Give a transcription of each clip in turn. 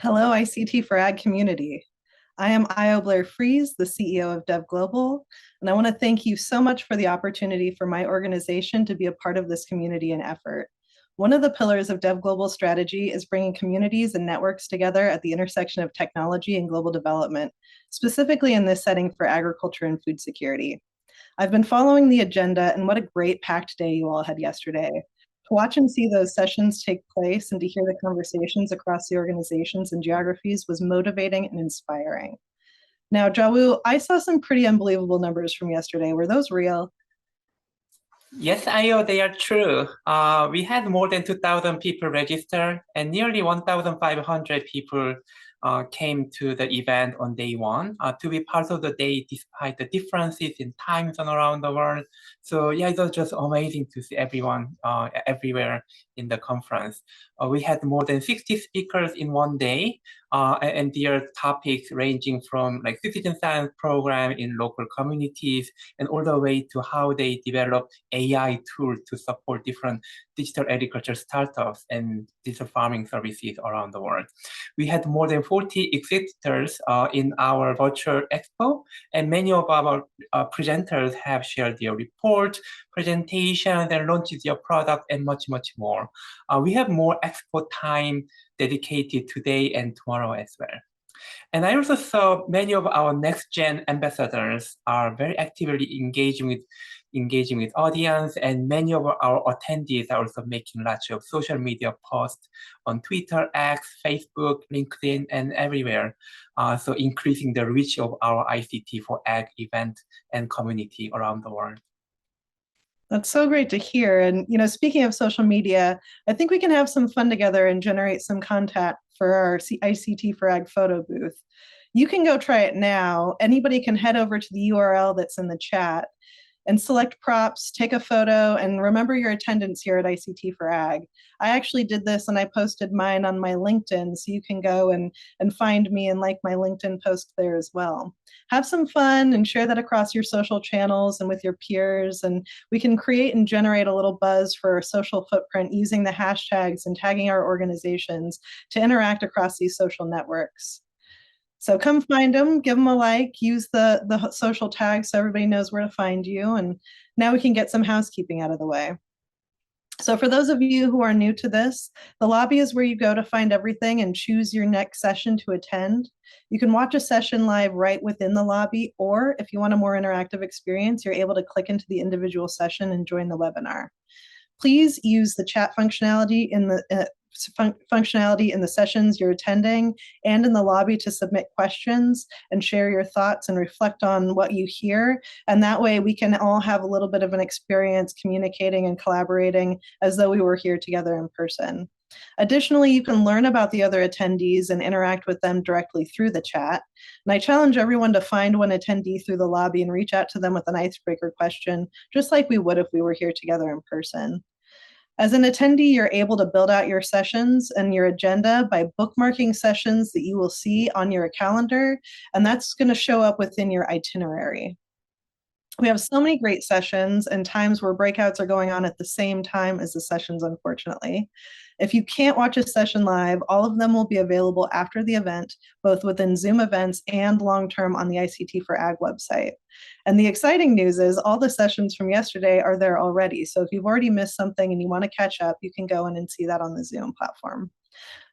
Hello, ICTforAg community. I am Io Blair Fries, the CEO of Dev Global, and I want to thank you so much for the opportunity for my organization to be a part of this community and effort. One of the pillars of Dev Global strategy is bringing communities and networks together at the intersection of technology and global development, specifically in this setting for agriculture and food security. I've been following the agenda, and what a great packed day you all had yesterday. To watch and see those sessions take place and to hear the conversations across the organizations and geographies was motivating and inspiring. Now, Jawu, I saw some pretty unbelievable numbers from yesterday. Were those real? Yes, Io, they are true. We had more than 2,000 people register and nearly 1,500 people came to the event on day one to be part of the day despite the differences in time zone around the world. So yeah, it was just amazing to see everyone everywhere in the conference. We had more than 60 speakers in one day, and their topics ranging from like citizen science program in local communities and all the way to how they develop AI tools to support different digital agriculture startups and digital farming services around the world. We had more than 40 exhibitors in our virtual expo, and many of our presenters have shared their report, presentations, and launched their product, and much, much more. We have more expo time dedicated today and tomorrow as well. And I also saw many of our next-gen ambassadors are very actively engaging with audience, and many of our attendees are also making lots of social media posts on Twitter, X, Facebook, LinkedIn, and everywhere. So increasing the reach of our ICT4Ag event and community around the world. That's so great to hear. And speaking of social media, I think we can have some fun together and generate some content for our ICTforAg photo booth. You can go try it now. Anybody can head over to the URL that's in the chat and select props, take a photo, and remember your attendance here at ICTforAg. I actually did this and I posted mine on my LinkedIn, so you can go and find me and like my LinkedIn post there as well. Have some fun and share that across your social channels and with your peers, and we can create and generate a little buzz for our social footprint using the hashtags and tagging our organizations to interact across these social networks. So come find them, give them a like, use the social tags so everybody knows where to find you. And now we can get some housekeeping out of the way. So for those of you who are new to this, the lobby is where you go to find everything and choose your next session to attend. You can watch a session live right within the lobby, or if you want a more interactive experience, you're able to click into the individual session and join the webinar. Please use the chat functionality in the sessions you're attending and in the lobby to submit questions and share your thoughts and reflect on what you hear. And that way we can all have a little bit of an experience communicating and collaborating as though we were here together in person. Additionally, you can learn about the other attendees and interact with them directly through the chat. And I challenge everyone to find one attendee through the lobby and reach out to them with an icebreaker question, just like we would if we were here together in person. As an attendee, you're able to build out your sessions and your agenda by bookmarking sessions that you will see on your calendar, and that's going to show up within your itinerary. We have so many great sessions and times where breakouts are going on at the same time as the sessions, unfortunately. If you can't watch a session live, all of them will be available after the event, both within Zoom events and long-term on the ICTforAg website. And the exciting news is all the sessions from yesterday are there already. So if you've already missed something and you want to catch up, you can go in and see that on the Zoom platform.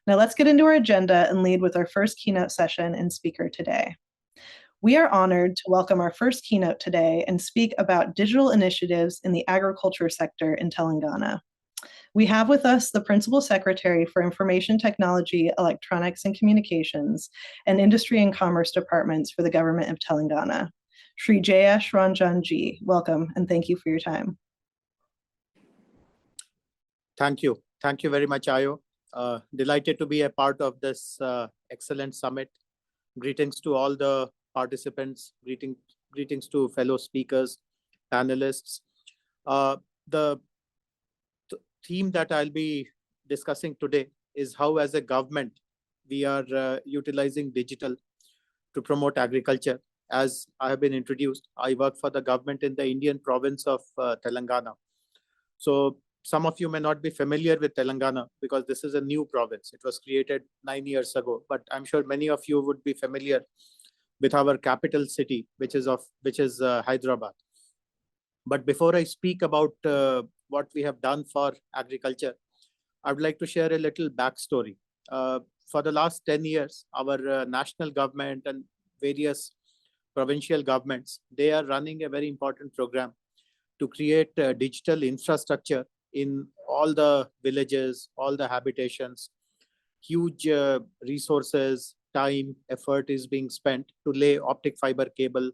Now let's get into our agenda and lead with our first keynote session and speaker today. We are honored to welcome our first keynote today and speak about digital initiatives in the agriculture sector in Telangana. We have with us the Principal Secretary for Information Technology, Electronics and Communications, and Industry and Commerce Departments for the Government of Telangana, Shri Jayesh Ranjan Ji. Welcome and thank you for your time. Thank you. Thank you very much, Ayo. Delighted to be a part of this excellent summit. Greetings to all the participants, greetings to fellow speakers, panelists. The theme that I'll be discussing today is how, as a government, we are utilizing digital to promote agriculture. As I have been introduced, I work for the government in the Indian province of Telangana. So some of you may not be familiar with Telangana because this is a new province. It was created 9 years ago, but I'm sure many of you would be familiar with our capital city, which is Hyderabad. But before I speak about what we have done for agriculture, I would like to share a little backstory. For the last 10 years, our national government and various provincial governments, they are running a very important program to create digital infrastructure in all the villages, all the habitations. Huge resources, time, effort is being spent to lay optic fiber cable.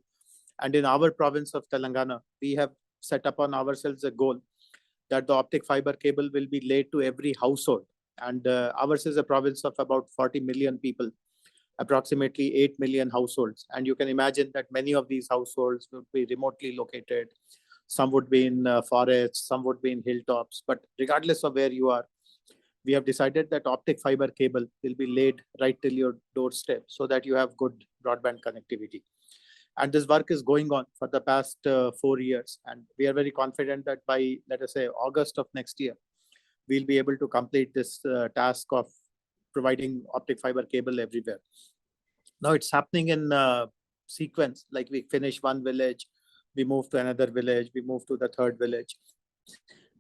And in our province of Telangana, we have set upon ourselves a goal that the optic fiber cable will be laid to every household. And ours is a province of about 40 million people, approximately 8 million households. And you can imagine that many of these households would be remotely located. Some would be in forests, some would be in hilltops. But regardless of where you are, we have decided that optic fiber cable will be laid right till your doorstep so that you have good broadband connectivity. And this work is going on for the past 4 years. And we are very confident that by, let us say, August of next year, we'll be able to complete this task of providing optic fiber cable everywhere. Now it's happening in sequence, like we finish one village, we move to another village, we move to the third village.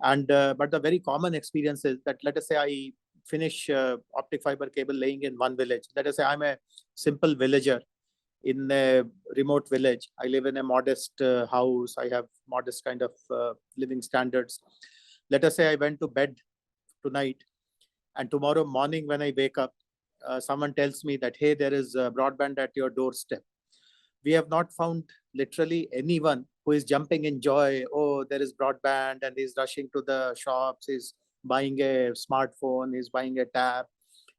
And but the very common experience is that, let us say I finish optic fiber cable laying in one village. Let us say I'm a simple villager in a remote village. I live in a modest house. I have modest kind of living standards. Let us say I went to bed tonight, and tomorrow morning when I wake up, someone tells me that, hey, there is broadband at your doorstep. We have not found literally anyone who is jumping in joy. Oh, there is broadband, and he's rushing to the shops. He's buying a smartphone. He's buying a tab.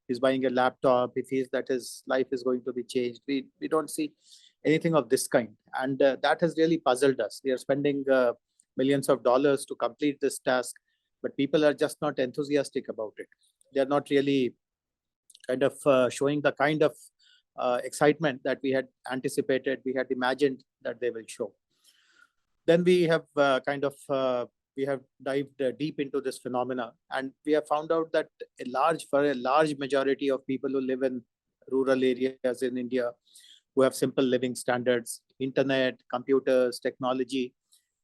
He's buying a laptop. He feels that his life is going to be changed. We don't see anything of this kind. And that has really puzzled us. We are spending millions of dollars to complete this task, but people are just not enthusiastic about it. They're not really kind of showing the kind of excitement that we had anticipated, we had imagined that they will show. Then we have we have dived deep into this phenomena, and we have found out that for a large majority of people who live in rural areas in India, who have simple living standards, internet, computers, technology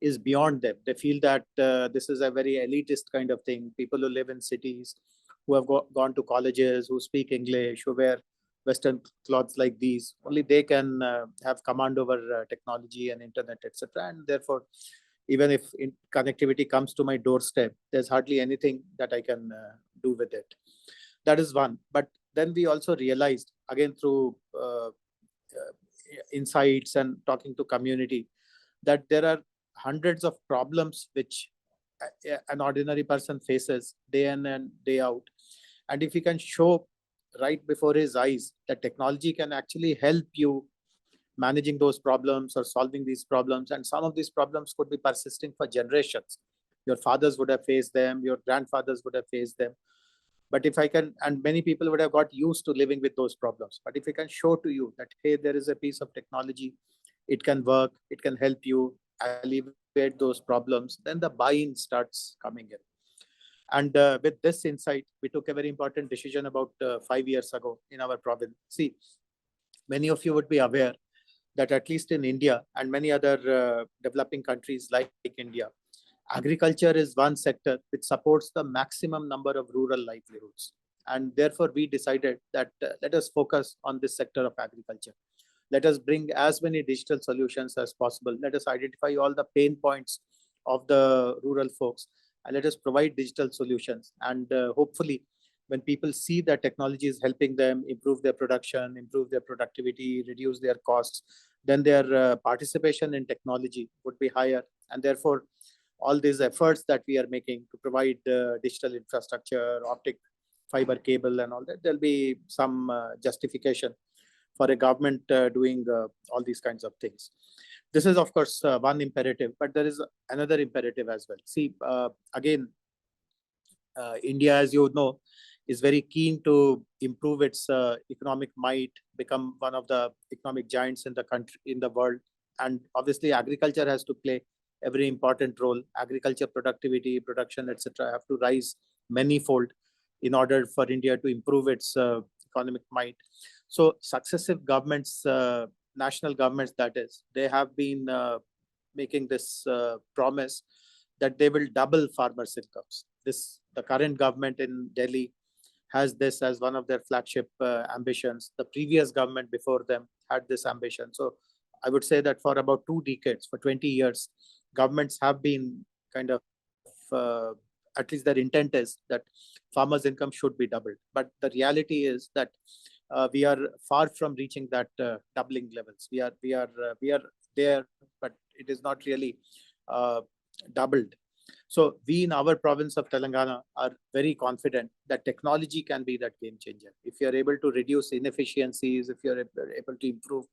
is beyond them. They feel that this is a very elitist kind of thing. People who live in cities, who have gone to colleges, who speak English, who wear Western clothes like these, only they can have command over technology and internet, etc. And therefore, even if connectivity comes to my doorstep, there's hardly anything that I can do with it. That is one. But then we also realized, again through insights and talking to community, that there are hundreds of problems which an ordinary person faces day in and day out. And if we can show right before his eyes that technology can actually help you managing those problems or solving these problems, and some of these problems could be persisting for generations. Your fathers would have faced them, your grandfathers would have faced them. But if I can, and many people would have got used to living with those problems. But if I can show to you that, hey, there is a piece of technology, it can work, it can help you alleviate those problems, then the buy-in starts coming in. And with this insight, we took a very important decision about 5 years ago in our province. See, many of you would be aware that at least in India and many other developing countries like India, agriculture is one sector which supports the maximum number of rural livelihoods. And therefore, we decided that let us focus on this sector of agriculture. Let us bring as many digital solutions as possible. Let us identify all the pain points of the rural folks, and let us provide digital solutions. And hopefully, when people see that technology is helping them improve their production, improve their productivity, reduce their costs, then their participation in technology would be higher. And therefore, all these efforts that we are making to provide digital infrastructure, optic fiber cable and all that, there'll be some justification for a government doing all these kinds of things. This is, of course, one imperative, but there is another imperative as well. See, again, India, as you know, is very keen to improve its economic might, become one of the economic giants in the country, in the world. And obviously, agriculture has to play every important role. Agriculture productivity, production, etc., have to rise manyfold in order for India to improve its economic might. So successive governments, national governments, that is, they have been making this promise that they will double farmers' incomes. The current government in Delhi has this as one of their flagship ambitions. The previous government before them had this ambition. So I would say that for about 2 decades, for 20 years, governments have been kind of, at least their intent is that farmers' income should be doubled. But the reality is that we are far from reaching that doubling levels. We are there, but it is not really doubled. So we in our province of Telangana are very confident that technology can be that game changer. If you are able to reduce inefficiencies, if you are able to improve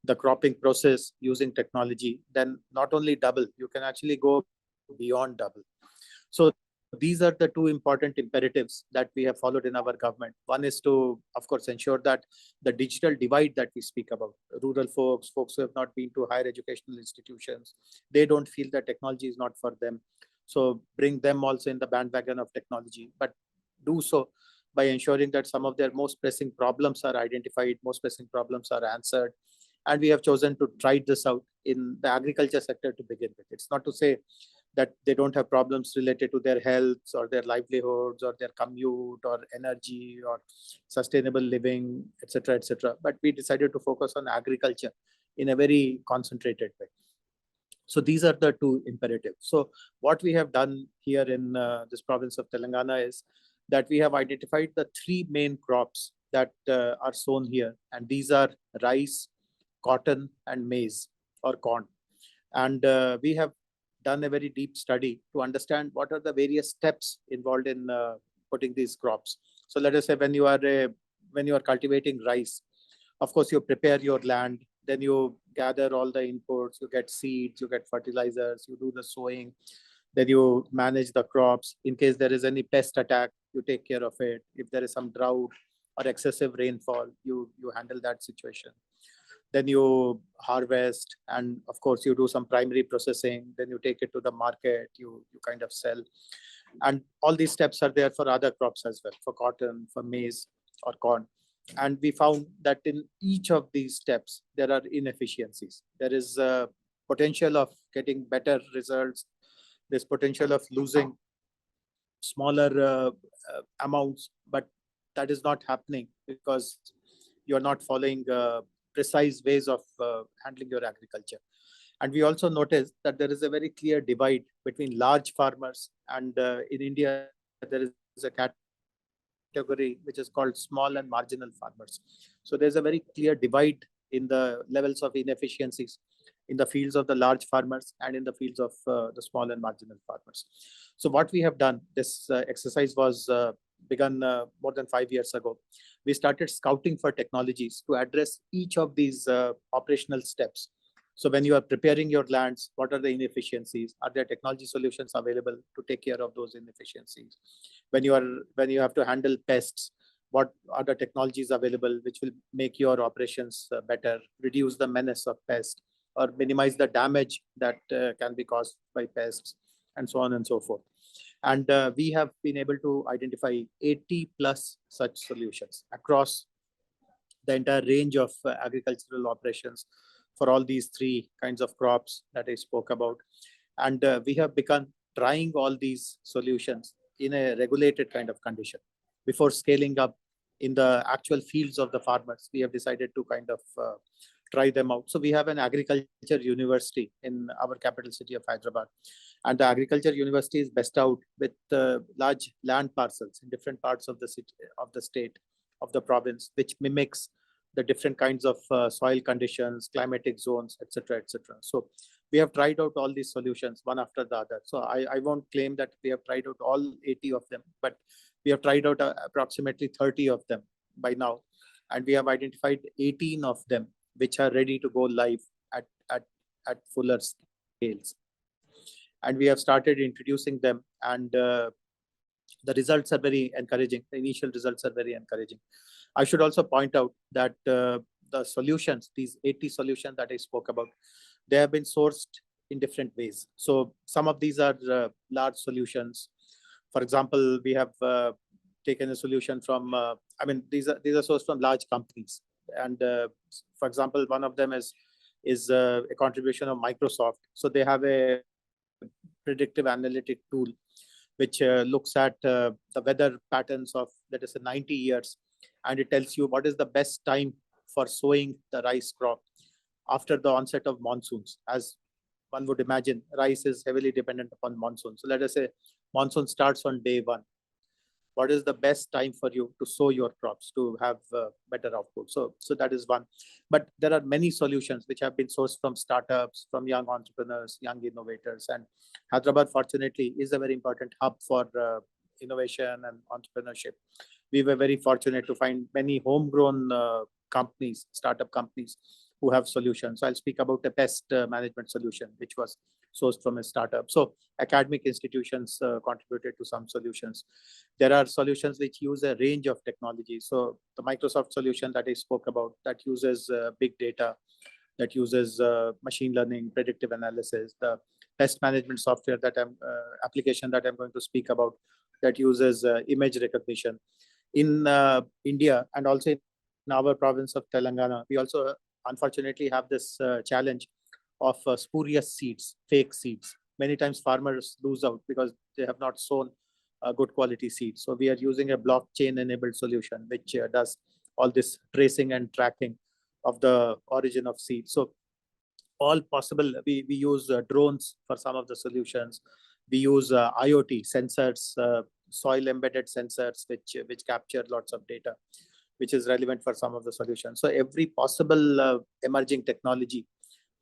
the cropping process using technology, then not only double, you can actually go beyond double. So these are the 2 important imperatives that we have followed in our government. One is to, of course, ensure that the digital divide that we speak about, rural folks who have not been to higher educational institutions, they don't feel that technology is not for them. So bring them also in the bandwagon of technology, but do so by ensuring that some of their most pressing problems are identified, most pressing problems are answered. And we have chosen to try this out in the agriculture sector to begin with. It's not to say that they don't have problems related to their health or their livelihoods or their commute or energy or sustainable living, etc., etc. But we decided to focus on agriculture in a very concentrated way. So these are the 2 imperatives. So what we have done here in this province of Telangana is that we have identified the 3 main crops that are sown here. And these are rice, cotton, and maize or corn. And we have done a very deep study to understand what are the various steps involved in putting these crops. So let us say when you are cultivating rice, of course, you prepare your land, then you gather all the inputs, you get seeds, you get fertilizers, you do the sowing, then you manage the crops. In case there is any pest attack, you take care of it. If there is some drought or excessive rainfall, you handle that situation. Then you harvest, and of course you do some primary processing, then you take it to the market, you kind of sell. And all these steps are there for other crops as well, for cotton, for maize or corn. And we found that in each of these steps, there are inefficiencies. There is potential of getting better results. There's potential of losing smaller amounts, but that is not happening because you're not following precise ways of handling your agriculture. And we also noticed that there is a very clear divide between large farmers and in India, there is a category which is called small and marginal farmers. So there's a very clear divide in the levels of inefficiencies in the fields of the large farmers and in the fields of the small and marginal farmers. So what we have done, this exercise was begun more than 5 years ago. We started scouting for technologies to address each of these operational steps. So when you are preparing your lands, what are the inefficiencies? Are there technology solutions available to take care of those inefficiencies? When you have to handle pests, what are the technologies available which will make your operations better, reduce the menace of pests, or minimize the damage that can be caused by pests, and so on and so forth. And we have been able to identify 80 plus such solutions across the entire range of agricultural operations for all these 3 kinds of crops that I spoke about. And we have begun trying all these solutions in a regulated kind of condition. Before scaling up in the actual fields of the farmers, we have decided to kind of try them out. So we have an agriculture university in our capital city of Hyderabad. And the agriculture university is bestowed with large land parcels in different parts of the city, of the state, of the province, which mimics the different kinds of soil conditions, climatic zones, etc., etc. So we have tried out all these solutions one after the other. So I won't claim that we have tried out all 80 of them, but we have tried out approximately 30 of them by now. And we have identified 18 of them which are ready to go live at fuller scales. And we have started introducing them, and the results are very encouraging. The initial results are very encouraging. I should also point out that the solutions, these 80 solutions that I spoke about, they have been sourced in different ways. So some of these are large solutions. For example, we have taken a solution from, these are sourced from large companies. And for example, one of them is a contribution of Microsoft. So they have a predictive analytic tool which looks at the weather patterns of, let us say, 90 years. And it tells you what is the best time for sowing the rice crop after the onset of monsoons. As one would imagine, rice is heavily dependent upon monsoon. So let us say monsoon starts on day 1. What is the best time for you to sow your crops to have better output? So that is one. But there are many solutions which have been sourced from startups, from young entrepreneurs, young innovators. And Hyderabad, fortunately, is a very important hub for innovation and entrepreneurship. We were very fortunate to find many homegrown companies, startup companies, who have solutions. So I'll speak about a pest management solution, which was sourced from a startup. So academic institutions contributed to some solutions. There are solutions which use a range of technologies. So the Microsoft solution that I spoke about, that uses big data, that uses machine learning, predictive analysis. The pest management software application that I'm going to speak about, that uses image recognition. In India and also in our province of Telangana, we also unfortunately have this challenge of spurious seeds, fake seeds. Many times farmers lose out because they have not sown good quality seeds. So we are using a blockchain enabled solution which does all this tracing and tracking of the origin of seeds. So all possible, we use drones for some of the solutions. We use IoT sensors, soil embedded sensors, which capture lots of data, which is relevant for some of the solutions. So every possible emerging technology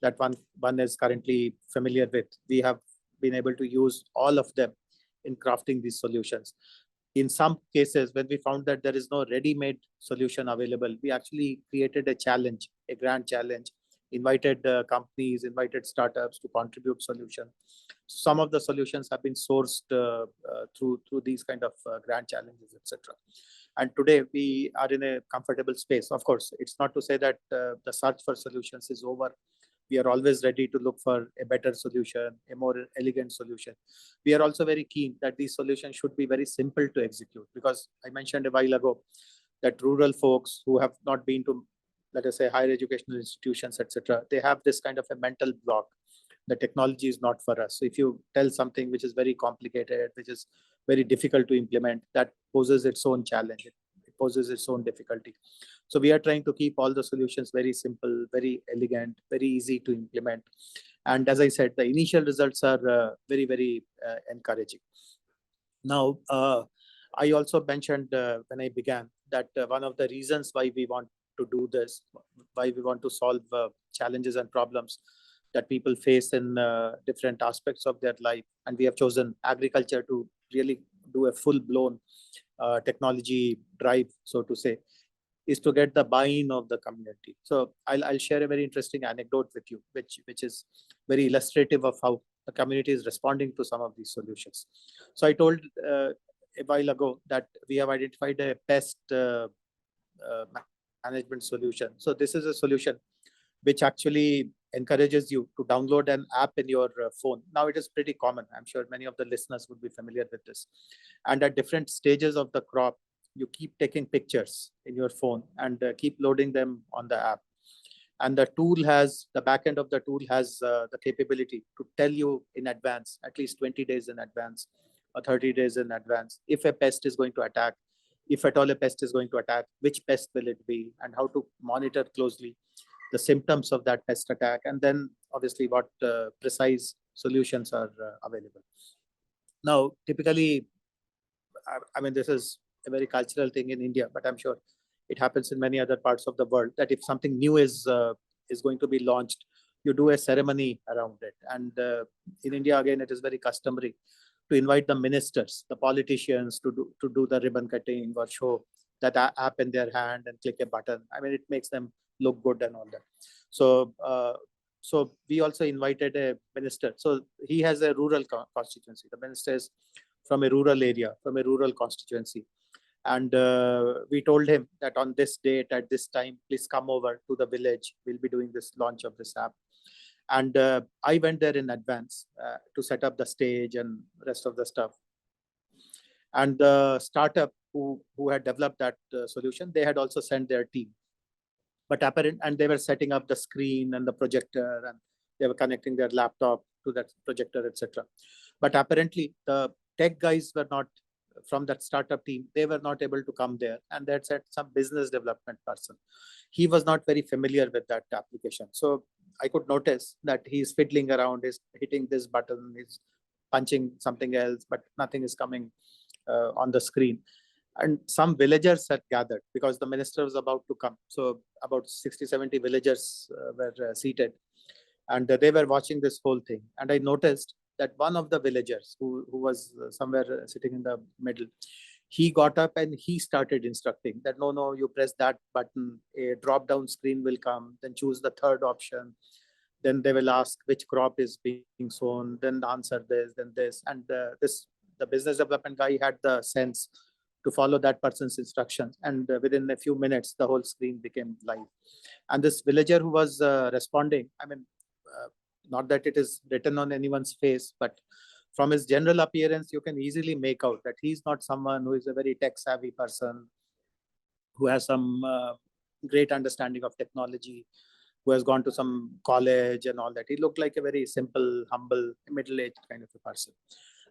that one is currently familiar with, we have been able to use all of them in crafting these solutions. In some cases, when we found that there is no ready-made solution available, we actually created a challenge, a grand challenge, invited companies, invited startups to contribute solutions. Some of the solutions have been sourced through these kind of grand challenges, etc. And today we are in a comfortable space. Of course, it's not to say that the search for solutions is over. We are always ready to look for a better solution, a more elegant solution. We are also very keen that these solutions should be very simple to execute, because I mentioned a while ago that rural folks who have not been to, let us say, higher educational institutions, etc., they have this kind of a mental block. The technology is not for us. So if you tell something which is very complicated, which is very difficult to implement, that poses its own challenge. It poses its own difficulty. So we are trying to keep all the solutions very simple, very elegant, very easy to implement. And as I said, the initial results are very, very encouraging. Now, I also mentioned when I began that one of the reasons why we want to do this, why we want to solve challenges and problems that people face in different aspects of their life, and we have chosen agriculture to really do a full-blown technology drive, so to say, is to get the buy-in of the community. So I'll share a very interesting anecdote with you, which is very illustrative of how the community is responding to some of these solutions. So I told a while ago that we have identified a pest management solution. So this is a solution which actually encourages you to download an app in your phone. Now it is pretty common. I'm sure many of the listeners would be familiar with this. And at different stages of the crop, you keep taking pictures in your phone and keep loading them on the app. And the back end of the tool has the capability to tell you in advance, at least 20 days in advance or 30 days in advance, if a pest is going to attack, if at all a pest is going to attack, which pest will it be, and how to monitor closely the symptoms of that pest attack, and then obviously what precise solutions are available. Now, typically, this is a very cultural thing in India, but I'm sure it happens in many other parts of the world, that if something new is going to be launched, you do a ceremony around it. And in India, again, it is very customary to invite the ministers, the politicians to do the ribbon cutting or show that app in their hand and click a button. It makes them look good and all that. So we also invited a minister. So he has a rural constituency. The minister is from a rural area, from a rural constituency. And we told him that on this date, at this time, please come over to the village. We'll be doing this launch of this app. And I went there in advance to set up the stage and rest of the stuff. And the startup who had developed that solution, they had also sent their team. But and they were setting up the screen and the projector, and they were connecting their laptop to that projector, etc. But apparently the tech guys were not from that startup team. They were not able to come there, and they had said some business development person. He was not very familiar with that application. So I could notice that he's fiddling around, he's hitting this button, he's punching something else, but nothing is coming on the screen. And some villagers had gathered because the minister was about to come. So about 60, 70 villagers were seated, and they were watching this whole thing. And I noticed that one of the villagers who was somewhere sitting in the middle, he got up and he started instructing that, no, you press that button, a drop down screen will come, then choose the third option. Then they will ask which crop is being sown, then answer this, then this. And the business development guy had the sense to follow that person's instructions. And within a few minutes, the whole screen became live. And this villager who was responding, I mean, not that it is written on anyone's face, but from his general appearance, you can easily make out that he's not someone who is a very tech savvy person, who has some great understanding of technology, who has gone to some college and all that. He looked like a very simple, humble, middle-aged kind of a person.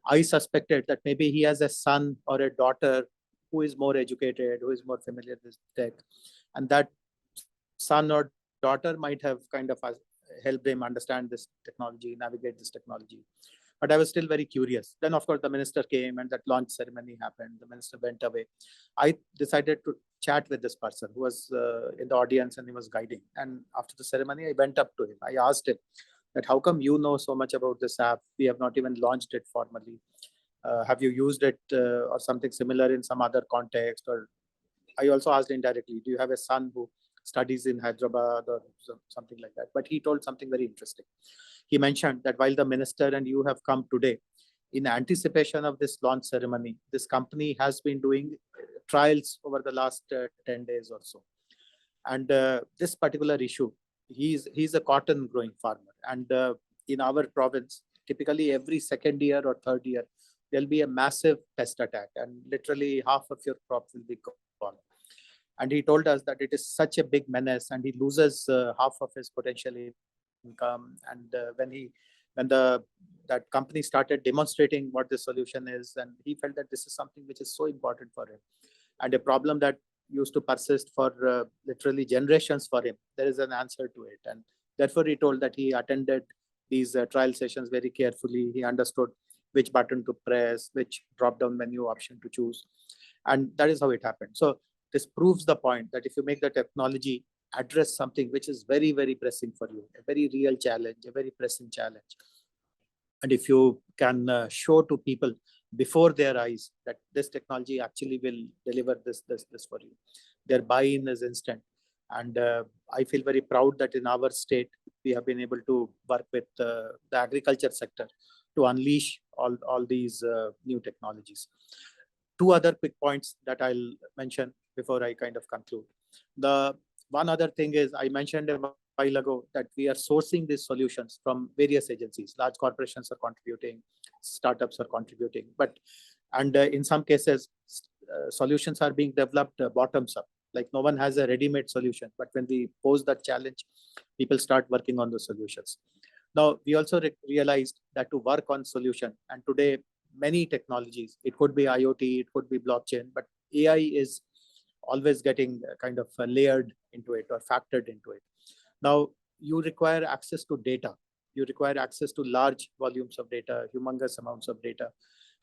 I suspected that maybe he has a son or a daughter who is more educated, who is more familiar with tech, and that son or daughter might have kind of helped him understand this technology, navigate this technology. But I was still very curious. Then, of course, the minister came and that launch ceremony happened. The minister went away. I decided to chat with this person who was in the audience and he was guiding. And after the ceremony, I went up to him. I asked him that, how come you know so much about this app? We have not even launched it formally. Have you used it or something similar in some other context? Or I also asked indirectly, do you have a son who studies in Hyderabad or something like that? But he told something very interesting. He mentioned that while the minister and you have come today, in anticipation of this launch ceremony, this company has been doing trials over the last 10 days or so. And this particular issue, he's a cotton growing farmer. And in our province, typically every second year or third year, there'll be a massive pest attack and literally half of your crop will be gone. And he told us that it is such a big menace and he loses half of his potential income. And when that company started demonstrating what the solution is, and he felt that this is something which is so important for him and a problem that used to persist for literally generations for him, there is an answer to it. And therefore he told that he attended these trial sessions very carefully. He understood which button to press, which drop down menu option to choose, and that is how it happened. So this proves the point that if you make the technology address something which is very, very pressing for you, a very real challenge, a very pressing challenge, and if you can show to people before their eyes that this technology actually will deliver this for you, their buy-in is instant. And I feel very proud that in our state, we have been able to work with the agriculture sector to unleash all these new technologies. Two other quick points that I'll mention before I kind of conclude. The one other thing is, I mentioned a while ago that we are sourcing these solutions from various agencies. Large corporations are contributing, startups are contributing, and in some cases, solutions are being developed bottoms up. Like no one has a ready-made solution, but when we pose that challenge, people start working on those solutions. Now, we also realized that to work on solution, and today many technologies, it could be IoT, it could be blockchain, but AI is always getting kind of layered into it or factored into it. Now, you require access to data. You require access to large volumes of data, humongous amounts of data,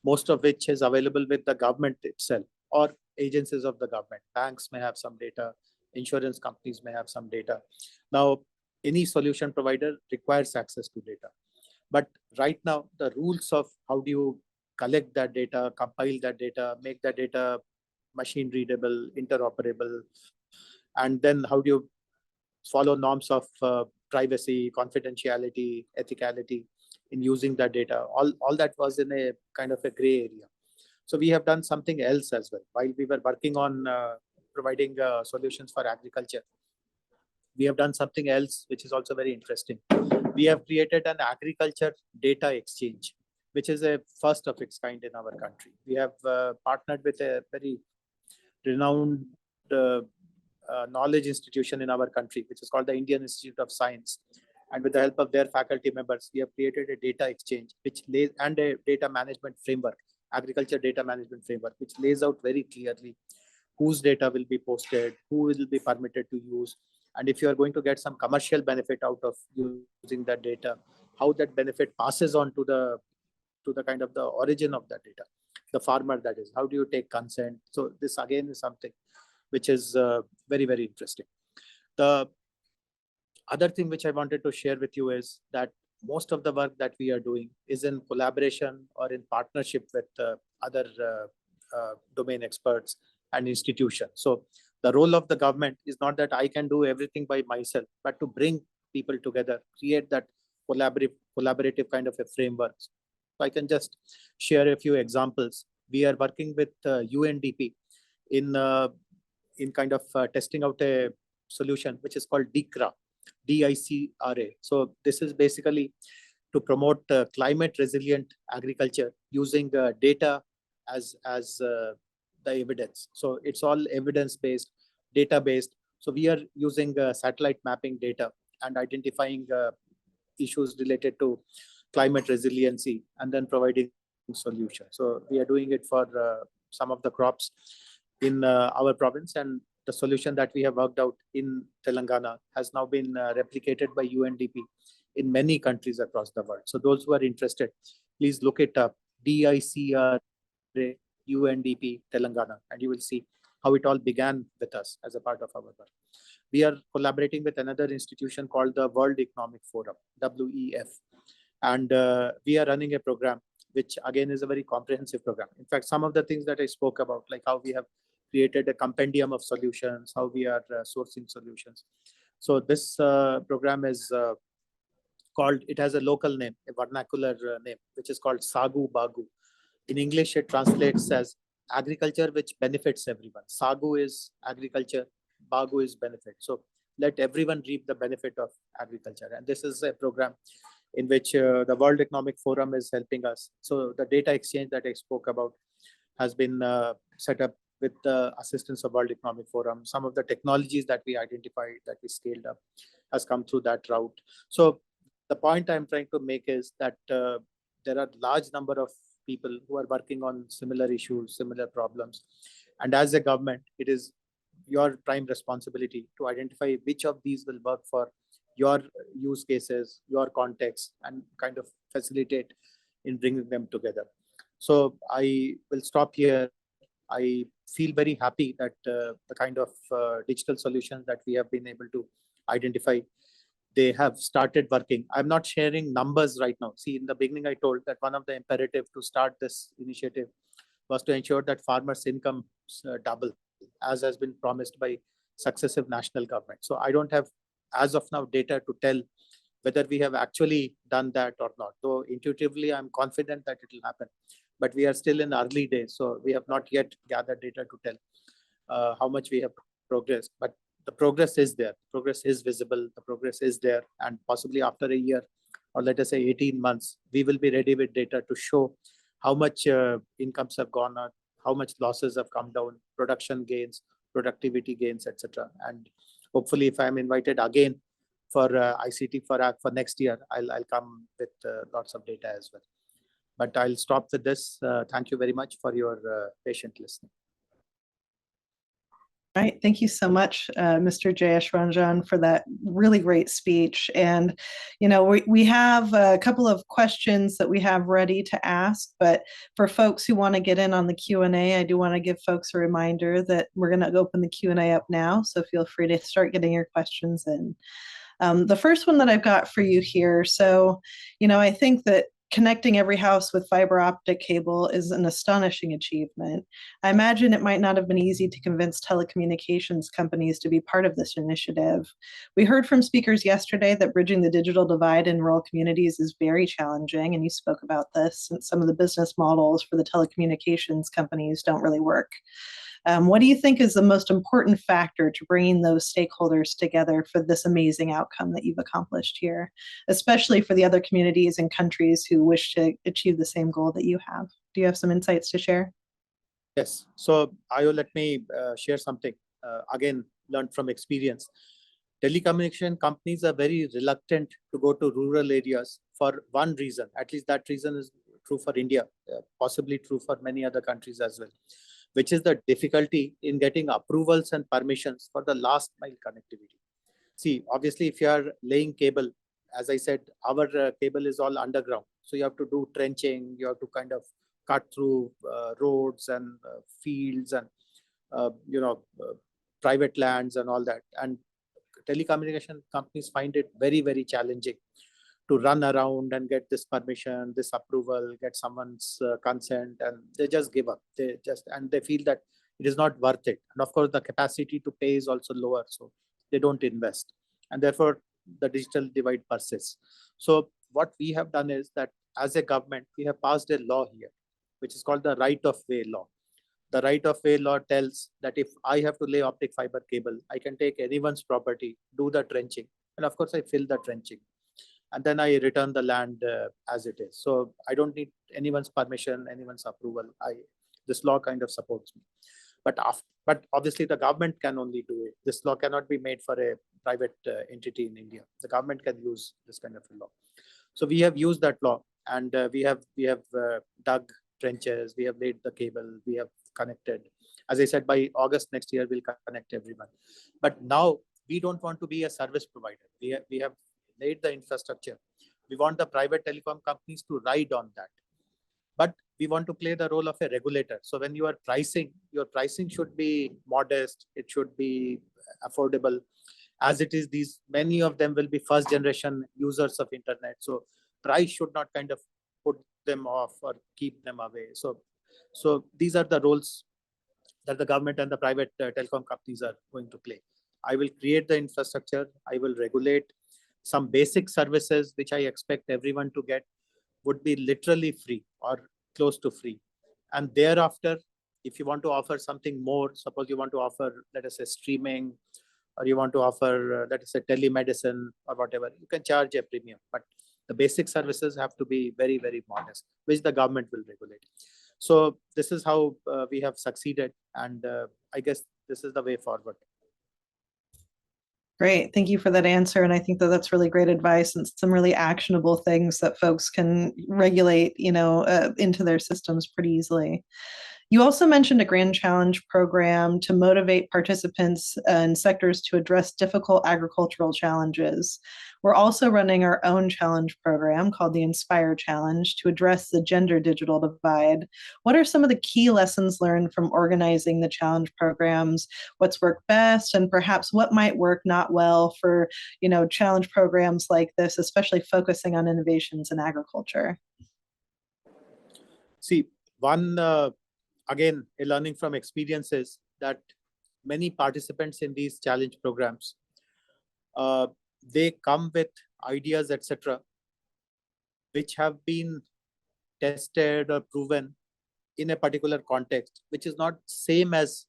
most of which is available with the government itself or agencies of the government. Banks may have some data, insurance companies may have some data. Now, any solution provider requires access to data. But right now, the rules of how do you collect that data, compile that data, make that data machine readable, interoperable, and then how do you follow norms of privacy, confidentiality, ethicality in using that data. All that was in a kind of a gray area. So we have done something else as well. While we were working on providing solutions for agriculture, we have done something else, which is also very interesting. We have created an agriculture data exchange, which is a first of its kind in our country. We have partnered with a very renowned knowledge institution in our country, which is called the Indian Institute of Science. And with the help of their faculty members, we have created a data exchange, which lays and a data management framework, agriculture data management framework, which lays out very clearly whose data will be posted, who will be permitted to use, and if you are going to get some commercial benefit out of using that data, how that benefit passes on to the kind of the origin of that data, the farmer, that is, how do you take consent? So this again is something which is very, very interesting. The other thing which I wanted to share with you is that most of the work that we are doing is in collaboration or in partnership with other domain experts and institutions. So the role of the government is not that I can do everything by myself, but to bring people together, create that collaborative kind of a framework. So I can just share a few examples. We are working with UNDP in kind of testing out a solution which is called DICRA, DICRA. So this is basically to promote climate resilient agriculture using data as the evidence. So it's all evidence-based, data-based. So we are using satellite mapping data and identifying issues related to climate resiliency and then providing solutions. So we are doing it for some of the crops in our province, and the solution that we have worked out in Telangana has now been replicated by UNDP in many countries across the world. So those who are interested, please look it up, DICRA UNDP Telangana, and you will see how it all began with us as a part of our work. We are collaborating with another institution called the World Economic Forum, WEF, and we are running a program which again is a very comprehensive program. In fact, some of the things that I spoke about, like how we have created a compendium of solutions, how we are sourcing solutions. So this program is called, it has a local name, a vernacular name, which is called Sagu Bagu. In English, it translates as agriculture which benefits everyone. Sagu is agriculture, Bagu is benefit. So let everyone reap the benefit of agriculture. And this is a program in which the World Economic Forum is helping us. So the data exchange that I spoke about has been set up with the assistance of World Economic Forum. Some of the technologies that we identified, that we scaled up, has come through that route. So the point I'm trying to make is that there are large number of people who are working on similar issues, similar problems. And as a government, it is your prime responsibility to identify which of these will work for your use cases, your context, and kind of facilitate in bringing them together. So I will stop here. I feel very happy that the kind of digital solutions that we have been able to identify, they have started working. I'm not sharing numbers right now. See, in the beginning, I told that one of the imperative to start this initiative was to ensure that farmers' income double, as has been promised by successive national government. So I don't have, as of now, data to tell whether we have actually done that or not. So intuitively, I'm confident that it will happen. But we are still in early days, so we have not yet gathered data to tell how much we have progressed. But the progress is there. Progress is visible. The progress is there. And possibly after a year, or let us say 18 months, we will be ready with data to show how much incomes have gone up, how much losses have come down, production gains, productivity gains, etc. And hopefully, if I'm invited again for ICTforAg for next year, I'll come with lots of data as well. But I'll stop with this. Thank you very much for your patient listening. All right. Thank you so much, Mr. Jayesh Ranjan, for that really great speech. And, you know, we have a couple of questions that we have ready to ask, but for folks who want to get in on the Q&A, I do want to give folks a reminder that we're going to open the Q&A up now. So feel free to start getting your questions in. The first one that I've got for you here. So, you know, I think that connecting every house with fiber optic cable is an astonishing achievement. I imagine it might not have been easy to convince telecommunications companies to be part of this initiative. We heard from speakers yesterday that bridging the digital divide in rural communities is very challenging, and you spoke about this, since some of the business models for the telecommunications companies don't really work. What do you think is the most important factor to bringing those stakeholders together for this amazing outcome that you've accomplished here, especially for the other communities and countries who wish to achieve the same goal that you have? Do you have some insights to share? Yes. So, Ayo, let me share something. Again, learned from experience. Telecommunication companies are very reluctant to go to rural areas for one reason. At least that reason is true for India, possibly true for many other countries as well, which is the difficulty in getting approvals and permissions for the last mile connectivity. See, obviously, if you are laying cable, as I said, our cable is all underground. So you have to do trenching, you have to kind of cut through roads and fields and, private lands and all that. And telecommunication companies find it very, very challenging to run around and get this permission, this approval, get someone's consent, and they just give up. They feel that it is not worth it. And of course, the capacity to pay is also lower, so they don't invest. And therefore, the digital divide persists. So what we have done is that as a government, we have passed a law here, which is called the right of way law. The right of way law tells that if I have to lay optic fiber cable, I can take anyone's property, do the trenching, and of course I fill the trenching, and then I return the land as it is. So I don't need anyone's permission, anyone's approval. This law kind of supports me. But obviously the government can only do it. This law cannot be made for a private entity in India. The government can use this kind of a law. So we have used that law, and we have dug trenches, we have laid the cable, we have connected. As I said, by August next year, we'll connect everyone. But now we don't want to be a service provider. We have laid the infrastructure. We want the private telecom companies to ride on that. But we want to play the role of a regulator. So when you are pricing, your pricing should be modest. It should be affordable. As it is, many of them will be first generation users of internet. So price should not kind of put them off or keep them away. So these are the roles that the government and the private telecom companies are going to play. I will create the infrastructure. I will regulate some basic services, which I expect everyone to get, would be literally free or close to free. And thereafter, if you want to offer something more, suppose you want to offer, let us say, streaming, or you want to offer, let us say, telemedicine or whatever, you can charge a premium. But the basic services have to be very, very modest, which the government will regulate. So this is how we have succeeded. And I guess this is the way forward. Great. Thank you for that answer. And I think that that's really great advice and some really actionable things that folks can regulate, into their systems pretty easily. You also mentioned a Grand Challenge program to motivate participants in sectors to address difficult agricultural challenges. We're also running our own challenge program called the Inspire Challenge to address the gender digital divide. What are some of the key lessons learned from organizing the challenge programs? What's worked best, and perhaps what might work not well for, challenge programs like this, especially focusing on innovations in agriculture? See, again, a learning from experience is that many participants in these challenge programs, they come with ideas, etc., which have been tested or proven in a particular context, which is not same as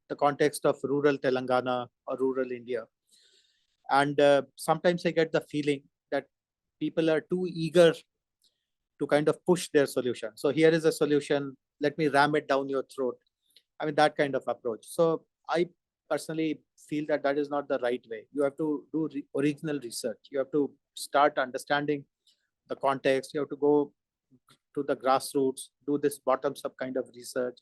the context of rural Telangana or rural India. And sometimes I get the feeling that people are too eager to kind of push their solution. So here is a solution, let me ram it down your throat. I mean, that kind of approach. So I personally feel that is not the right way. You have to do original research. You have to start understanding the context. You have to go to the grassroots, do this bottoms up kind of research,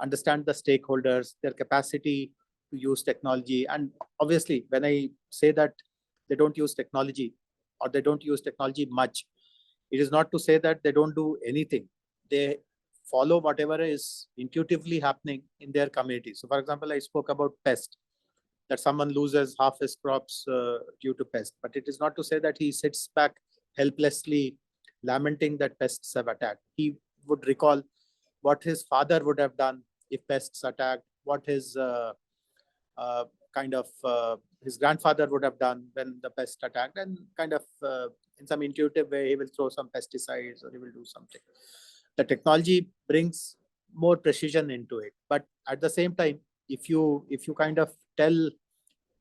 understand the stakeholders, their capacity to use technology. And obviously, when I say that they don't use technology or they don't use technology much, it is not to say that they don't do anything. They follow whatever is intuitively happening in their community. So for example, I spoke about pest, that someone loses half his crops due to pest. But it is not to say that he sits back helplessly lamenting that pests have attacked. He would recall what his father would have done if pests attacked, what his his grandfather would have done when the pest attacked, and kind of in some intuitive way, he will throw some pesticides or he will do something. The technology brings more precision into it. But at the same time, if you kind of tell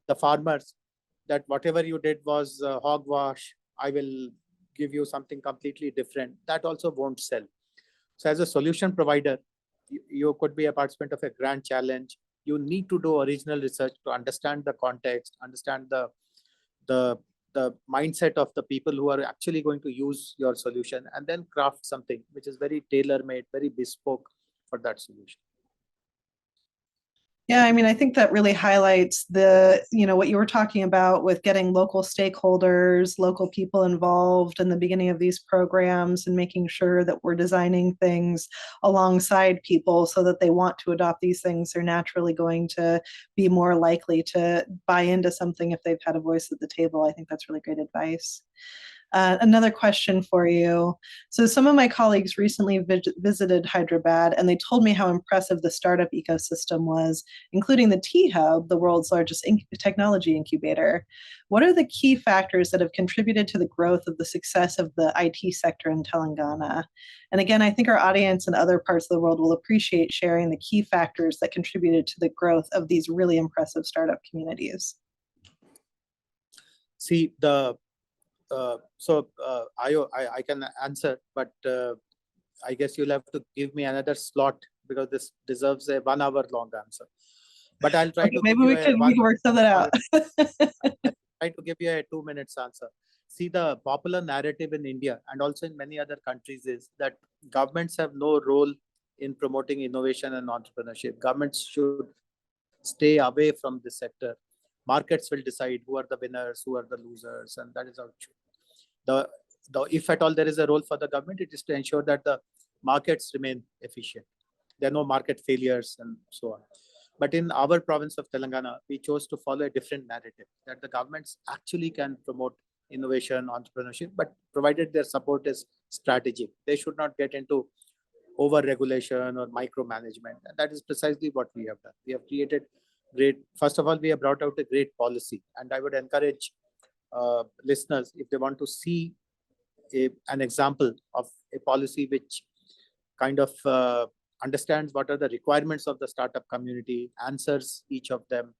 the farmers that whatever you did was hogwash, I will give you something completely different, that also won't sell. So as a solution provider, you could be a participant of a grand challenge. You need to do original research to understand the context, understand the mindset of the people who are actually going to use your solution, and then craft something which is very tailor-made, very bespoke for that solution. Yeah, I mean, I think that really highlights what you were talking about with getting local stakeholders, local people involved in the beginning of these programs and making sure that we're designing things alongside people so that they want to adopt these things. They're naturally going to be more likely to buy into something if they've had a voice at the table. I think that's really great advice. Another question for you. So some of my colleagues recently visited Hyderabad, and they told me how impressive the startup ecosystem was, including the T-Hub, the world's largest technology incubator. What are the key factors that have contributed to the growth of the success of the IT sector in Telangana? And again, I think our audience in other parts of the world will appreciate sharing the key factors that contributed to the growth of these really impressive startup communities. See, I can answer, but I guess you'll have to give me another slot because this deserves a 1 hour long answer. But I'll try to maybe we can work something out. I'll try to give you a 2 minutes answer. See, the popular narrative in India and also in many other countries is that governments have no role in promoting innovation and entrepreneurship. Governments should stay away from this sector. Markets will decide who are the winners, who are the losers, and that is how it should. If at all there is a role for the government, it is to ensure that the markets remain efficient. There are no market failures and so on. But in our province of Telangana, we chose to follow a different narrative that the governments actually can promote innovation, entrepreneurship, but provided their support is strategic. They should not get into over-regulation or micromanagement. And that is precisely what we have done. We have created first of all, we have brought out a great policy. And I would encourage listeners, if they want to see an example of a policy which kind of understands what are the requirements of the startup community, answers each of them,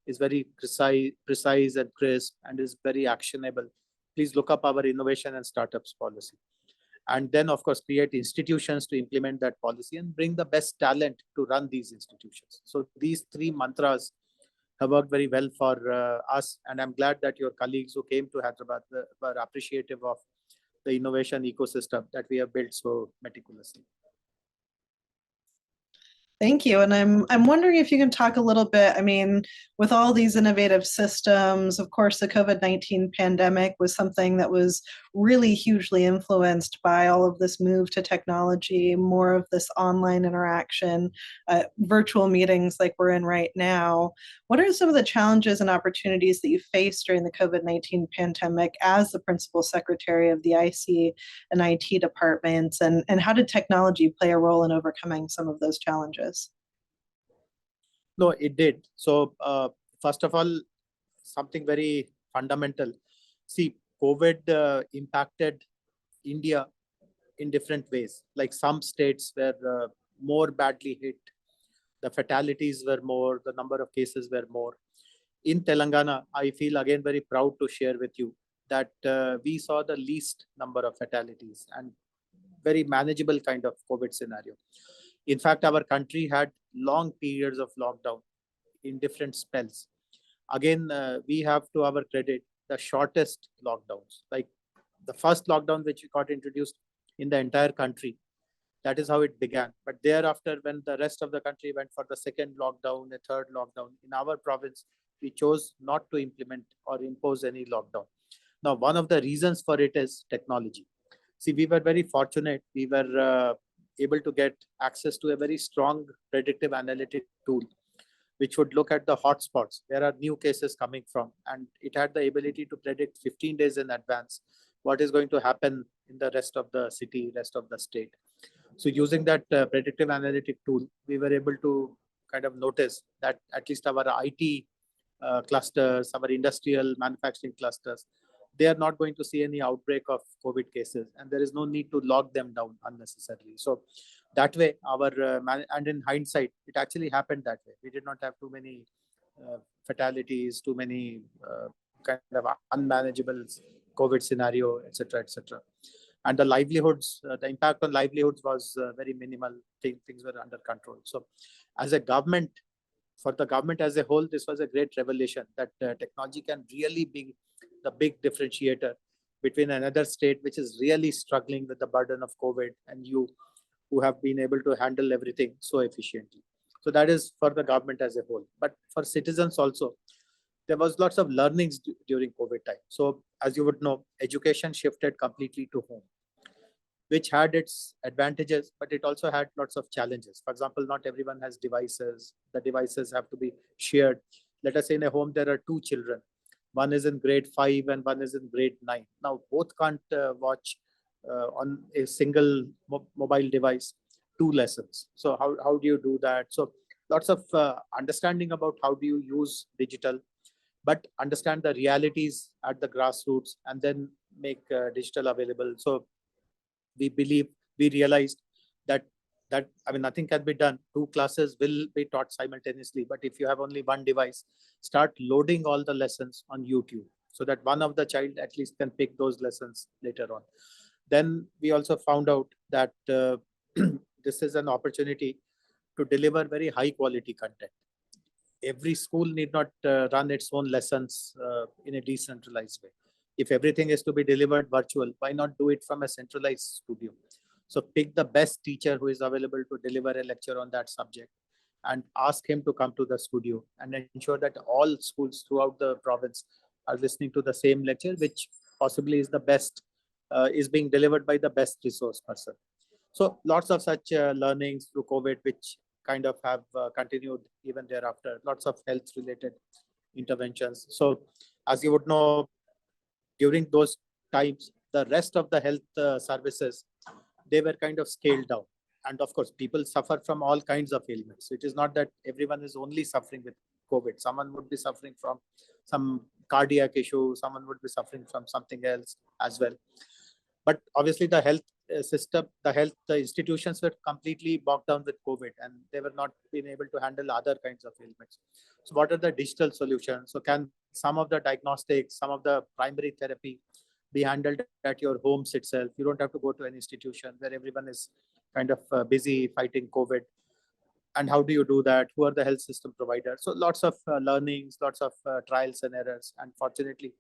is very precise and crisp, and is very actionable, please look up our innovation and startups policy. And then, of course, create institutions to implement that policy and bring the best talent to run these institutions. So these 3 mantras have worked very well for us. And I'm glad that your colleagues who came to Hyderabad were appreciative of the innovation ecosystem that we have built so meticulously. Thank you. And I'm wondering if you can talk a little bit, I mean, with all these innovative systems, of course, the COVID-19 pandemic was something that was really hugely influenced by all of this move to technology, more of this online interaction, virtual meetings like we're in right now. What are some of the challenges and opportunities that you faced during the COVID-19 pandemic as the principal secretary of the IC and IT departments? And how did technology play a role in overcoming some of those challenges? No, it did. So first of all, something very fundamental. See, COVID impacted India in different ways. Like some states were more badly hit. The fatalities were more, the number of cases were more. In Telangana, I feel again very proud to share with you that we saw the least number of fatalities and very manageable kind of COVID scenario. In fact, our country had long periods of lockdown in different spells. Again, we have to our credit the shortest lockdowns. Like the first lockdown which got introduced in the entire country, that is how it began. But thereafter, when the rest of the country went for the second lockdown, the third lockdown, in our province, we chose not to implement or impose any lockdown. Now, one of the reasons for it is technology. See, we were very fortunate. We were able to get access to a very strong predictive analytic tool, which would look at the hotspots. There are new cases coming from, and it had the ability to predict 15 days in advance what is going to happen in the rest of the city, rest of the state. So using that predictive analytic tool, we were able to kind of notice that at least our IT clusters, our industrial manufacturing clusters, they are not going to see any outbreak of COVID cases, and there is no need to lock them down unnecessarily. So that way, and in hindsight, it actually happened that way. We did not have too many fatalities, too many kind of unmanageable COVID scenario, etc., etc. And the livelihoods, the impact on livelihoods was very minimal. Things were under control. So, as a government, for the government as a whole, this was a great revelation that technology can really be the big differentiator between another state which is really struggling with the burden of COVID and you who have been able to handle everything so efficiently. So that is for the government as a whole. But for citizens also, there was lots of learnings during COVID time. So as you would know, education shifted completely to home, which had its advantages, but it also had lots of challenges. For example, not everyone has devices. The devices have to be shared. Let us say in a home, there are two children. One is in grade 5 and one is in grade 9. Now, both can't watch on a single mobile device 2 lessons. So how do you do that? So lots of understanding about how do you use digital, but understand the realities at the grassroots and then make digital available. So we realized that nothing can be done. 2 classes will be taught simultaneously, but if you have only one device, start loading all the lessons on YouTube so that one of the child at least can pick those lessons later on. Then we also found out that this is an opportunity to deliver very high quality content. Every school need not run its own lessons in a decentralized way. If everything is to be delivered virtual, why not do it from a centralized studio? So pick the best teacher who is available to deliver a lecture on that subject and ask him to come to the studio and ensure that all schools throughout the province are listening to the same lecture, which possibly is the best, is being delivered by the best resource person. So lots of such learnings through COVID, which kind of have continued even thereafter. Lots of health related interventions. So as you would know, during those times, the rest of the health services, they were kind of scaled down. And of course, people suffer from all kinds of ailments. It is not that everyone is only suffering with COVID. Someone would be suffering from some cardiac issue. Someone would be suffering from something else as well. But obviously the health system, the institutions were completely bogged down with COVID and they were not being able to handle other kinds of ailments. So what are the digital solutions? So can some of the diagnostics, some of the primary therapy be handled at your homes itself? You don't have to go to an institution where everyone is kind of busy fighting COVID. And how do you do that? Who are the health system providers? So lots of learnings, lots of trials and errors. And fortunately,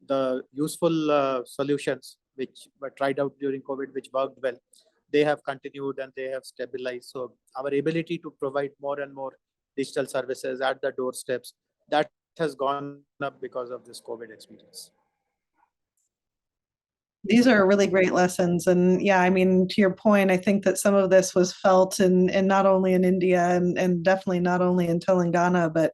the useful solutions which were tried out during COVID, which worked well, they have continued and they have stabilized. So our ability to provide more and more digital services at the doorsteps, that has gone up because of this COVID experience. These are really great lessons. And yeah, I mean, to your point, I think that some of this was felt in not only in India and definitely not only in Telangana, but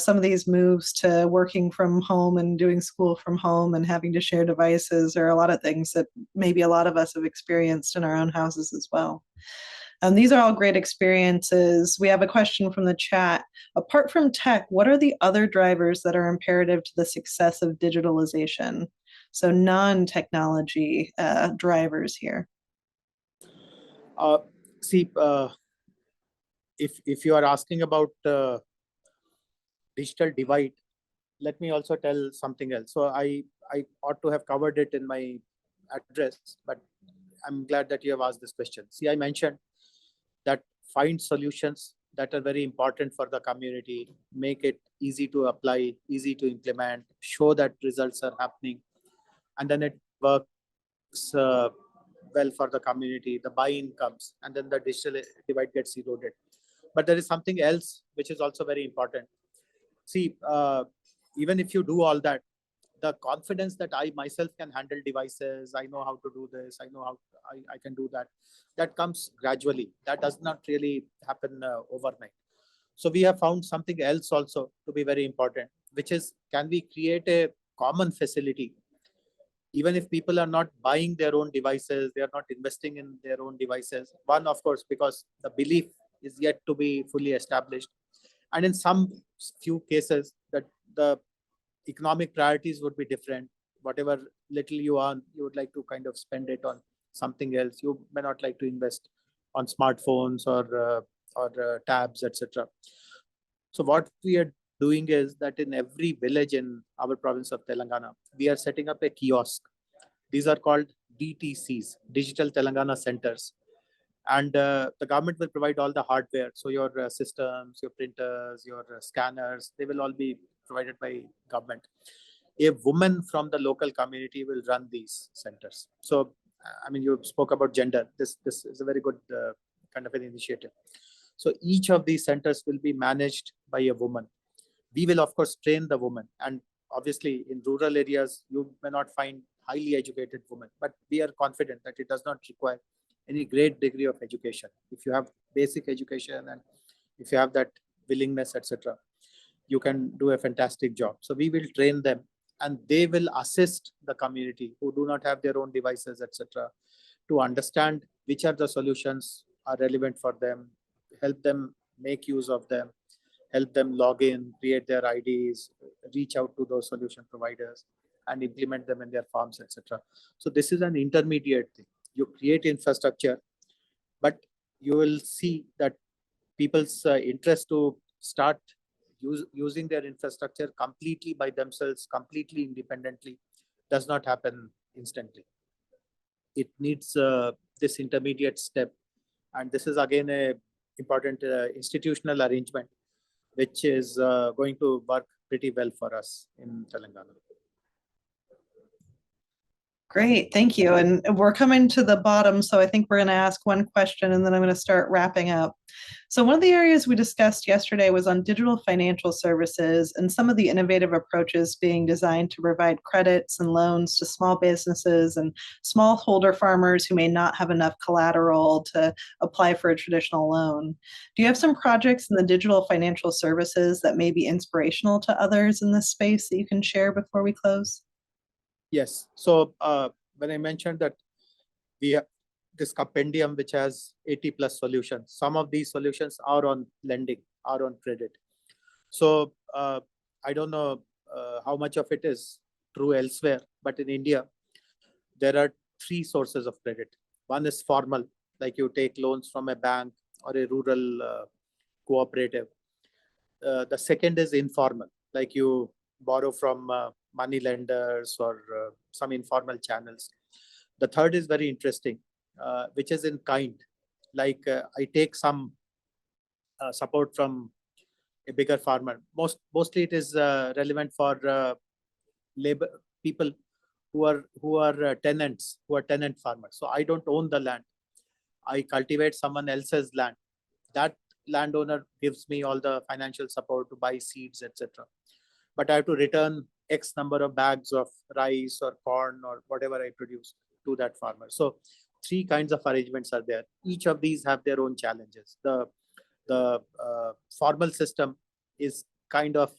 some of these moves to working from home and doing school from home and having to share devices are a lot of things that maybe a lot of us have experienced in our own houses as well. These are all great experiences. We have a question from the chat. Apart from tech, what are the other drivers that are imperative to the success of digitalization? So non-technology drivers here. See, if you are asking about digital divide, let me also tell something else. So I ought to have covered it in my address, but I'm glad that you have asked this question. See, I mentioned that find solutions that are very important for the community, make it easy to apply, easy to implement, show that results are happening, and then it works well for the community, the buy-in comes, and then the digital divide gets eroded. But there is something else which is also very important. See, even if you do all that, the confidence that I myself can handle devices, I know how to do this, I know how I can do that, that comes gradually. That does not really happen overnight. So we have found something else also to be very important, which is, can we create a common facility? Even if people are not buying their own devices, they are not investing in their own devices. One, of course, because the belief is yet to be fully established. And in some few cases, that the economic priorities would be different. Whatever little you earn, you would like to kind of spend it on something else. You may not like to invest on smartphones or tabs, etc. So what we are doing is that in every village in our province of Telangana, we are setting up a kiosk. These are called DTCs, Digital Telangana Centers. And the government will provide all the hardware. So your systems, your printers, your scanners, they will all be provided by government. A woman from the local community will run these centers. So, I mean, you spoke about gender. This is a very good kind of an initiative. So each of these centers will be managed by a woman. We will, of course, train the woman. And obviously, in rural areas, you may not find highly educated women, but we are confident that it does not require any great degree of education. If you have basic education and if you have that willingness, etc., you can do a fantastic job. So we will train them, and they will assist the community who do not have their own devices, etc., to understand which are the solutions are relevant for them, help them make use of them, help them log in, create their IDs, reach out to those solution providers, and implement them in their farms, etc. So this is an intermediate thing. You create infrastructure, but you will see that people's interest to start using their infrastructure completely by themselves, completely independently, does not happen instantly. It needs this intermediate step. And this is again a important institutional arrangement, which is going to work pretty well for us in Telangana. Great, thank you. And we're coming to the bottom, so I think we're going to ask one question and then I'm going to start wrapping up. So one of the areas we discussed yesterday was on digital financial services and some of the innovative approaches being designed to provide credits and loans to small businesses and smallholder farmers who may not have enough collateral to apply for a traditional loan. Do you have some projects in the digital financial services that may be inspirational to others in this space that you can share before we close? Yes. So when I mentioned that we have this compendium which has 80 plus solutions, some of these solutions are on lending, are on credit. So I don't know how much of it is true elsewhere, but in India, there are three sources of credit. One is formal, like you take loans from a bank or a rural cooperative. The second is informal, like you borrow from money lenders or some informal channels. The third is very interesting, which is in kind, like I take some support from a bigger farmer. Mostly it is relevant for labor people who are tenants, who are tenant farmers. So I don't own the land. I cultivate someone else's land. That landowner gives me all the financial support to buy seeds, etc. But I have to return X number of bags of rice or corn or whatever I produce to that farmer. So three kinds of arrangements are there. Each of these have their own challenges. The formal system is kind of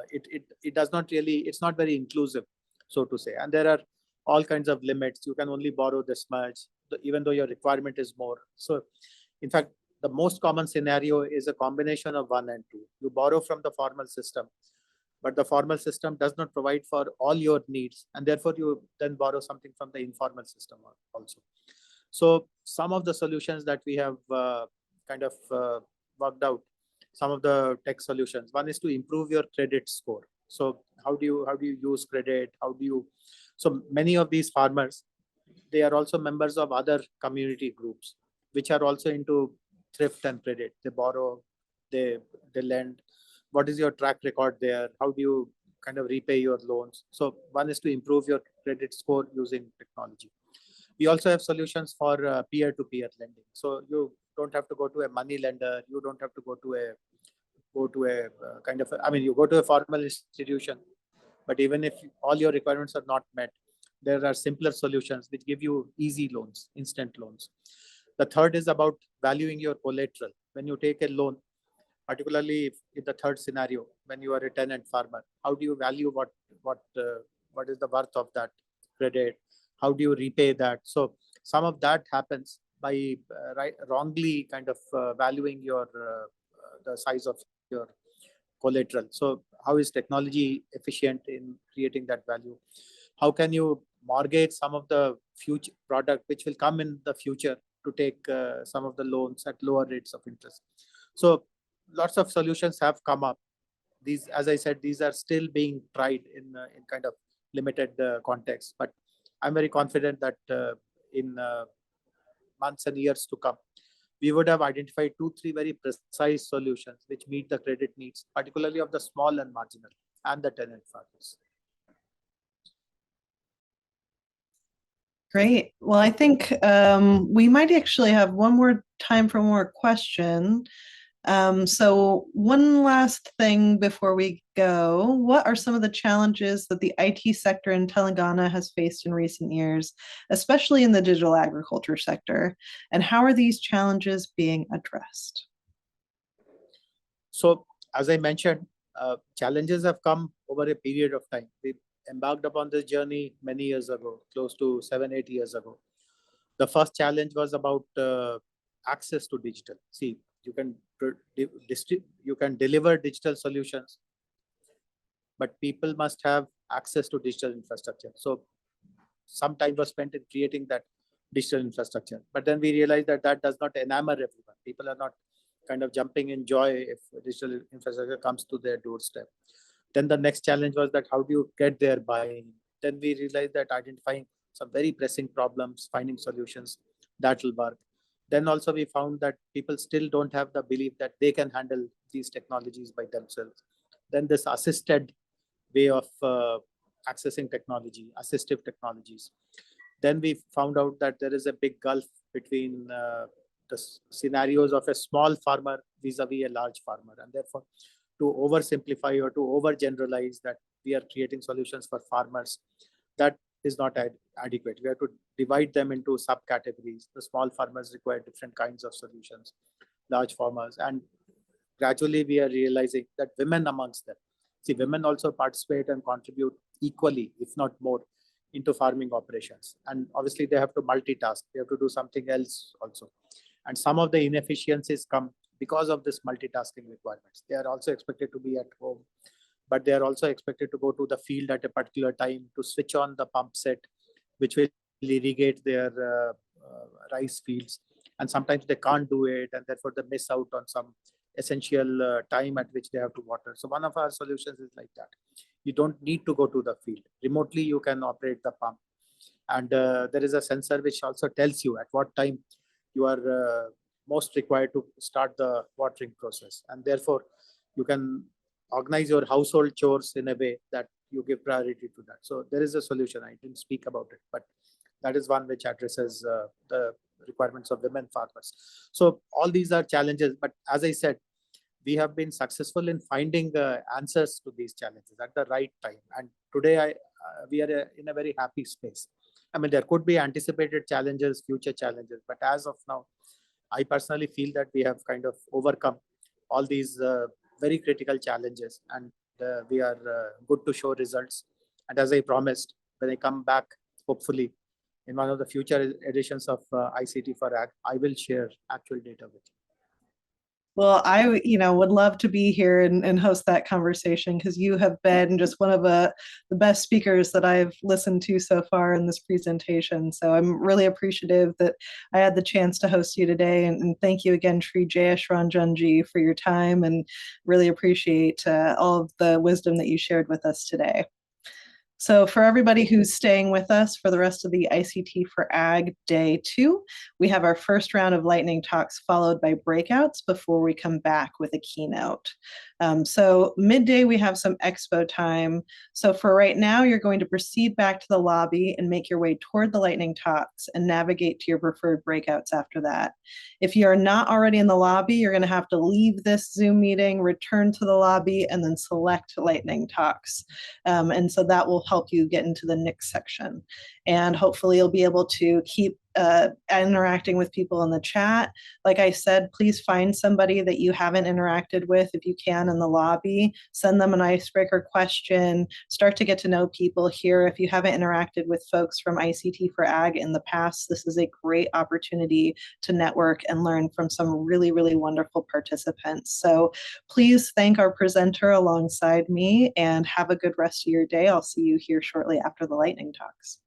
it does not really, it's not very inclusive, so to say, and there are all kinds of limits. You can only borrow this much, even though your requirement is more. So in fact, the most common scenario is a combination of one and two. You borrow from the formal system, but the formal system does not provide for all your needs, and therefore you then borrow something from the informal system also. So some of the solutions that we have kind of worked out, some of the tech solutions, one is to improve your credit score. So how do you use credit? So many of these farmers, they are also members of other community groups, which are also into thrift and credit. They borrow, they lend. What is your track record there? How do you kind of repay your loans? So one is to improve your credit score using technology. We also have solutions for peer-to-peer lending. So you don't have to go to a money lender. You don't have to go to a kind of, you go to a formal institution, but even if all your requirements are not met, there are simpler solutions which give you easy loans, instant loans. The third is about valuing your collateral. When you take a loan, particularly in the third scenario, when you are a tenant farmer, how do you value what is the worth of that credit? How do you repay that? So some of that happens by wrongly kind of valuing your the size of your collateral. So how is technology efficient in creating that value? How can you mortgage some of the future product which will come in the future to take some of the loans at lower rates of interest. So lots of solutions have come up. These, as I said, these are still being tried in kind of limited context. But I'm very confident that in months and years to come, we would have identified 2-3 very precise solutions which meet the credit needs, particularly of the small and marginal and the tenant farmers. Great. Well, I think we might actually have one more time for more question. So one last thing before we go, what are some of the challenges that the IT sector in Telangana has faced in recent years, especially in the digital agriculture sector, and how are these challenges being addressed? So, as I mentioned, challenges have come over a period of time. We embarked upon this journey many years ago, close to 7-8 years ago. The first challenge was about access to digital. See, you can deliver digital solutions, but people must have access to digital infrastructure. So some time was spent in creating that digital infrastructure. But then we realized that that does not enamor everyone. People are not kind of jumping in joy if digital infrastructure comes to their doorstep. Then the next challenge was that how do you get their buy-in? Then we realized that identifying some very pressing problems, finding solutions, that will work. Then also we found that people still don't have the belief that they can handle these technologies by themselves. Then this assisted way of accessing technology, assistive technologies. Then we found out that there is a big gulf between the scenarios of a small farmer vis-a-vis a large farmer. And therefore, to oversimplify or to overgeneralize that we are creating solutions for farmers, that is not adequate. We have to divide them into subcategories. The small farmers require different kinds of solutions, large farmers. And gradually we are realizing that women amongst them, see, women also participate and contribute equally, if not more, into farming operations. And obviously they have to multitask. They have to do something else also. And some of the inefficiencies come because of this multitasking requirements. They are also expected to be at home, but they are also expected to go to the field at a particular time to switch on the pump set, which will irrigate their rice fields. And sometimes they can't do it, and therefore they miss out on some essential time at which they have to water. So one of our solutions is like that. You don't need to go to the field. Remotely, you can operate the pump. And there is a sensor which also tells you at what time you are most required to start the watering process. And therefore, you can organize your household chores in a way that you give priority to that. So there is a solution. I didn't speak about it, but that is one which addresses the requirements of women farmers. So all these are challenges. But as I said, we have been successful in finding answers to these challenges at the right time. And today we are in a very happy space. I mean, there could be anticipated challenges, future challenges, but as of now, I personally feel that we have kind of overcome all these very critical challenges, and we are good to show results. And as I promised, when I come back, hopefully, in one of the future editions of ICTforAg, I will share actual data with you. Well, I would love to be here and host that conversation because you have been just one of the best speakers that I've listened to so far in this presentation. So I'm really appreciative that I had the chance to host you today. And thank you again, Sri Jayashranjanji, for your time, and really appreciate all of the wisdom that you shared with us today. So for everybody who's staying with us for the rest of the ICTforAg Day 2, we have our first round of lightning talks followed by breakouts before we come back with a keynote. So midday, we have some expo time. So for right now, you're going to proceed back to the lobby and make your way toward the lightning talks and navigate to your preferred breakouts after that. If you are not already in the lobby, you're going to have to leave this Zoom meeting, return to the lobby, and then select lightning talks. And so that will help you get into the next section. And hopefully you'll be able to keep interacting with people in the chat. Like I said, please find somebody that you haven't interacted with if you can in the lobby. Send them an icebreaker question. Start to get to know people here. If you haven't interacted with folks from ICTforAg in the past, this is a great opportunity to network and learn from some really, really wonderful participants. So please thank our presenter alongside me and have a good rest of your day. I'll see you here shortly after the lightning talks.